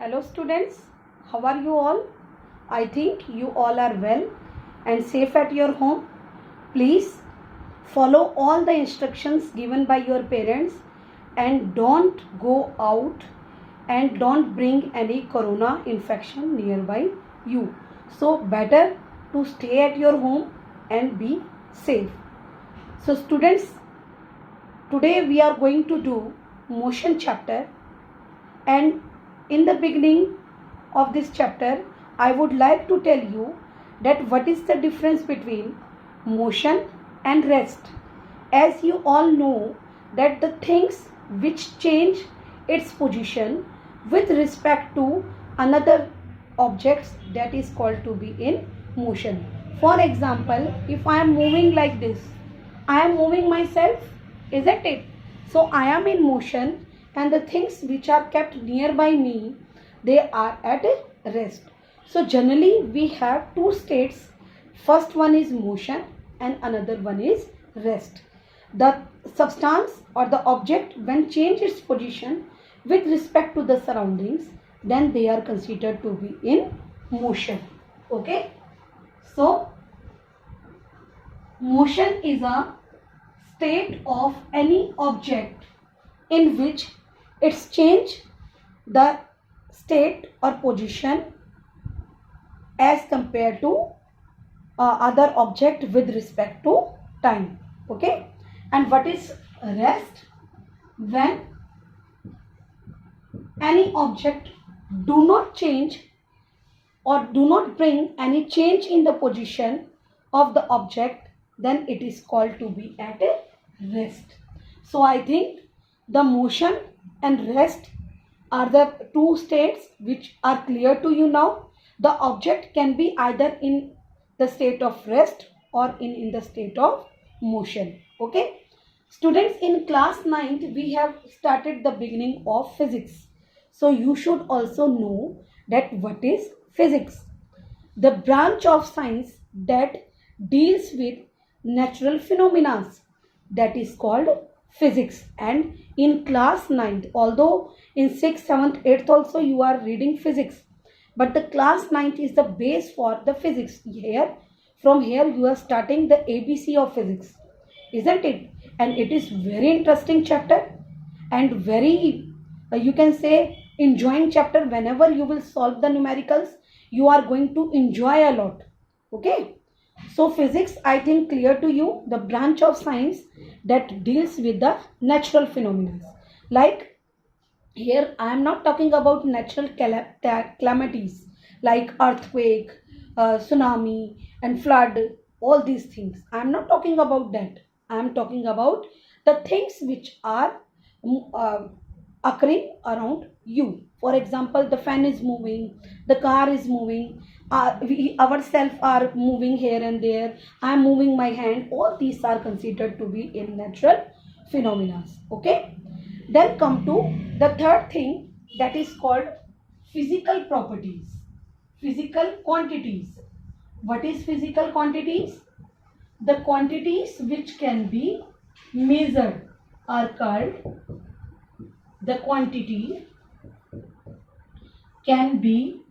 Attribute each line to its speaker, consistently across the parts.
Speaker 1: Hello students, how are you all? I think you all are well and safe at your home. Please follow all the instructions given by your parents and don't go out and don't bring any corona infection nearby you. So better to stay at your home and be safe. So students, today we are going to do motion chapter, and in the beginning of this chapter I would like to tell you that what is the difference between motion and rest. As you all know that the things which change its position with respect to another objects, that is called to be in motion. For example, if I am moving like this, I am moving myself, isn't it? So I am in motion and the things which are kept nearby me, they are at rest. So generally we have two states. First one is motion and another one is rest. The substance or the object when change its position with respect to the surroundings, then they are considered to be in motion. Okay. So motion is a state of any object in which it's change the state or position as compared to other object with respect to time. Okay. And what is rest? When any object do not change or do not bring any change in the position of the object, then it is called to be at a rest. So I think the motion and rest are the two states which are clear to you now. The object can be either in the state of rest or in the state of motion. Okay. Students, in class 9th we have started the beginning of physics. So you should also know that what is physics. The branch of science that deals with natural phenomena, that is called physics. And in class 9th, although in 6th, 7th, 8th also you are reading physics, but the class 9th is the base for the physics. Here, from here you are starting the ABC of physics, isn't it? And it is very interesting chapter and very you can say enjoying chapter. Whenever you will solve the numericals, you are going to enjoy a lot. Okay. So physics, I think clear to you, the branch of science that deals with the natural phenomena. Like here I am not talking about natural calamities like earthquake, tsunami and flood, all these things. I am not talking about that. I am talking about the things which are occurring around you. For example, the fan is moving, the car is moving, we ourselves are moving here and there, I am moving my hand. All these are considered to be in natural phenomena. Okay. Then come to the third thing, that is called physical properties, physical quantities. What is physical quantities? The quantities which can be measured are called, the quantity can be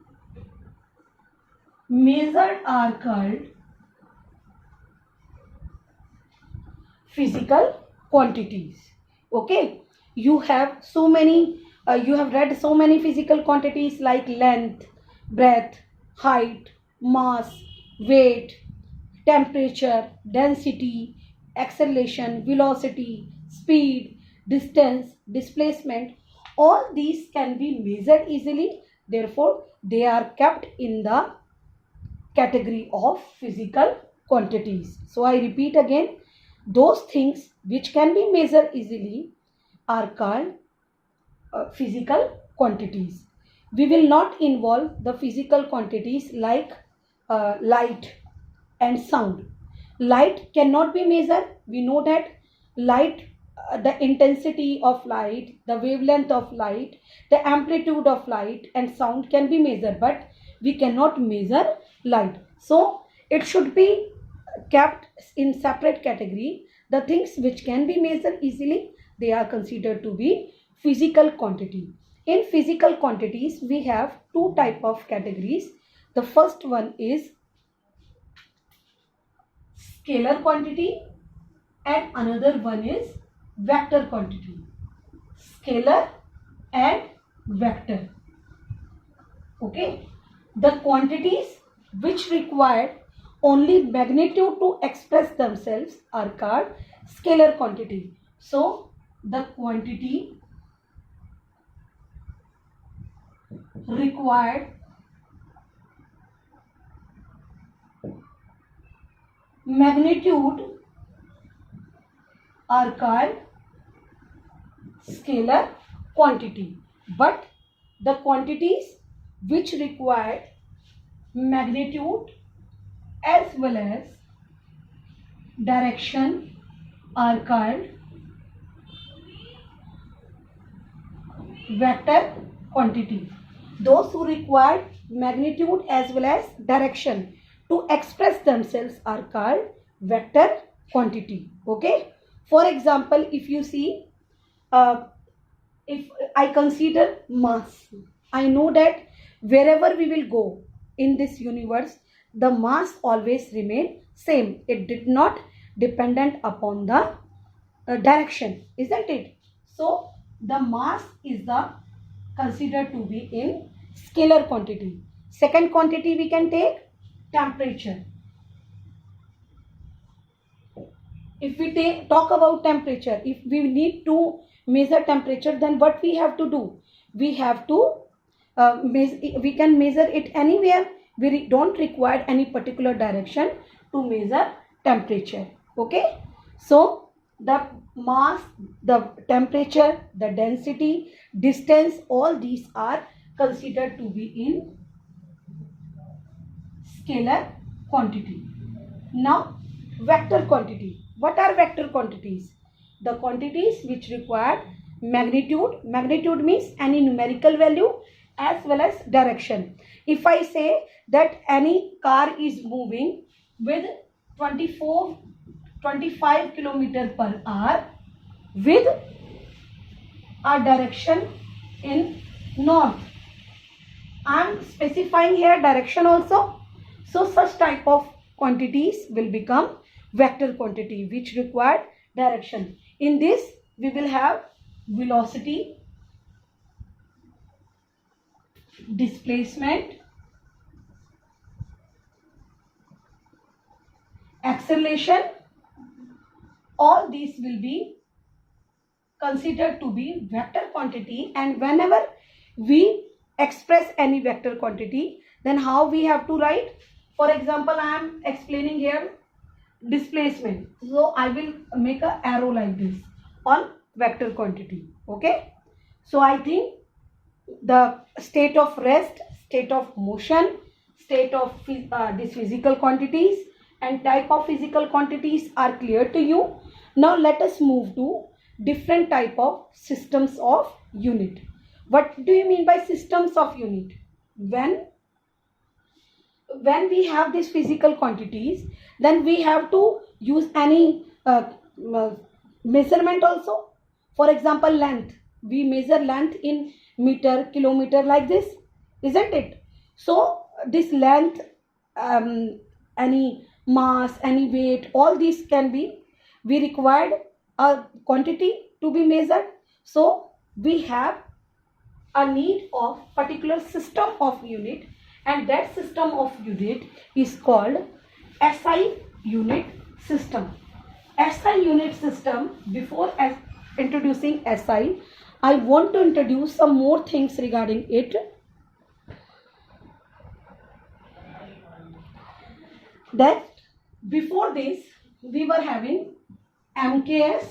Speaker 1: measured are called physical quantities. Okay. You have so many, you have read so many physical quantities like length, breadth, height, mass, weight, temperature, density, acceleration, velocity, speed, distance, displacement. All these can be measured easily. Therefore, they are kept in the category of physical quantities. So I repeat again, those things which can be measured easily are called physical quantities. We will not involve the physical quantities like light and sound. Light cannot be measured. We know that light, the intensity of light, the wavelength of light, the amplitude of light and sound can be measured, but we cannot measure light. So it should be kept in separate category. The things which can be measured easily, they are considered to be physical quantity. In physical quantities, we have two type of categories. The first one is scalar quantity and another one is vector quantity. Scalar and vector. Okay. The quantities which require only magnitude to express themselves are called scalar quantity. So, the quantity required magnitude are called scalar quantity, but the quantities which require magnitude as well as direction are called vector quantity. Those who require magnitude as well as direction to express themselves are called vector quantity. Okay. For example, if you see, if I consider mass, I know that wherever we will go in this universe, the mass always remain same. It did not dependent upon the direction, isn't it? So the mass is the considered to be in scalar quantity. Second quantity we can take temperature. If we talk about temperature, if we need to measure temperature, then what we have to do? We have to we can measure it anywhere. We don't require any particular direction to measure temperature. Okay. So the mass, the temperature, the density, distance, all these are considered to be in scalar quantity. Now, vector quantity. What are vector quantities? The quantities which require magnitude. Magnitude means any numerical value as well as direction. If I say that any car is moving with 25 kilometer per hour with a direction in north, I am specifying here direction also. So such type of quantities will become vector quantity which require direction. In this we will have velocity, displacement, acceleration. All these will be considered to be vector quantity, and whenever we express any vector quantity, then how we have to write? For example, I am explaining here displacement. So I will make a arrow like this on vector quantity. Okay. So I think the state of rest, state of motion, state of these physical quantities and type of physical quantities are clear to you. Now let us move to different type of systems of unit. What do you mean by systems of unit? When we have these physical quantities, then we have to use any measurement also. For example, length. We measure length in meter, kilometer, like this, isn't it? So this length, any mass, any weight, all these can be, we required a quantity to be measured. So we have a need of particular system of unit, and that system of unit is called SI unit system. SI unit system. Before introducing SI, I want to introduce some more things regarding it. That before this we were having MKS,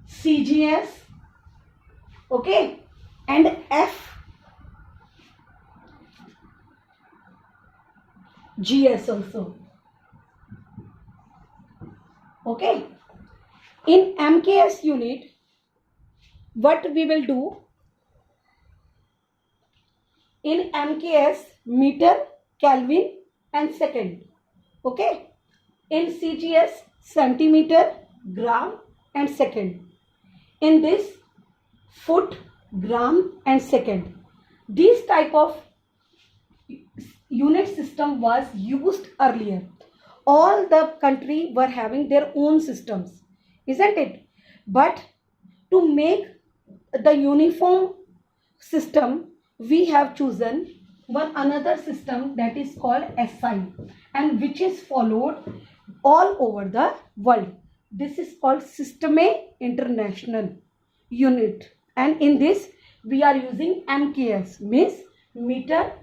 Speaker 1: CGS, okay, and FGS also. Okay. In MKS unit, what we will do? In MKS, meter, Kelvin and second. Okay. In CGS, centimeter, gram and second. In this, foot, gram and second. This type of unit system was used earlier. All the country were having their own systems, isn't it? But to make the uniform system, we have chosen one another system that is called SI, and which is followed all over the world. This is called Systeme International Unit, and in this we are using MKS, means meter,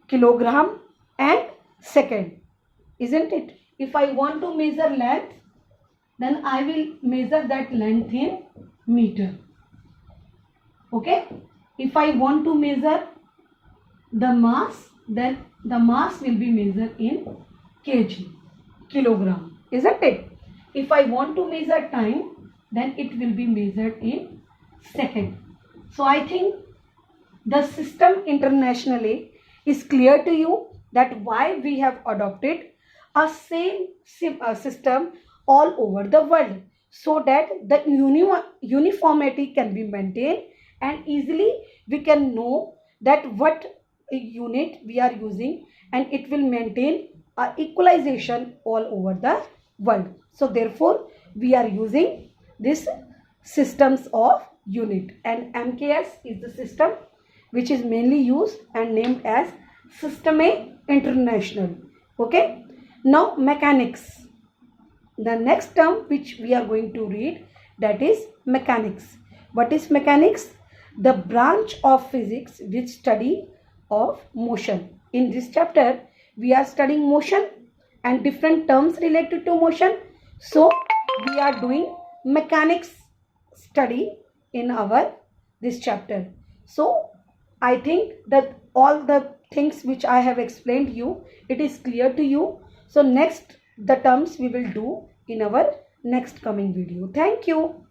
Speaker 1: kilogram and second, isn't it? If I want to measure length, then I will measure that length in meter. Okay. If I want to measure the mass, then the mass will be measured in kg, kilogram, isn't it? If I want to measure time, then it will be measured in second. So I think the system internationally is clear to you, that why we have adopted a same system all over the world, so that the uniformity can be maintained, and easily we can know that what unit we are using, and it will maintain equalization all over the world. So therefore we are using this systems of unit, and MKS is the system which is mainly used and named as Systeme International. Okay. Now mechanics. The next term which we are going to read, that is mechanics. What is mechanics? The branch of physics which study of motion. In this chapter we are studying motion and different terms related to motion. So we are doing mechanics study in our this chapter. So I think that all the things which I have explained you, it is clear to you. So next the terms we will do in our next coming video. Thank you.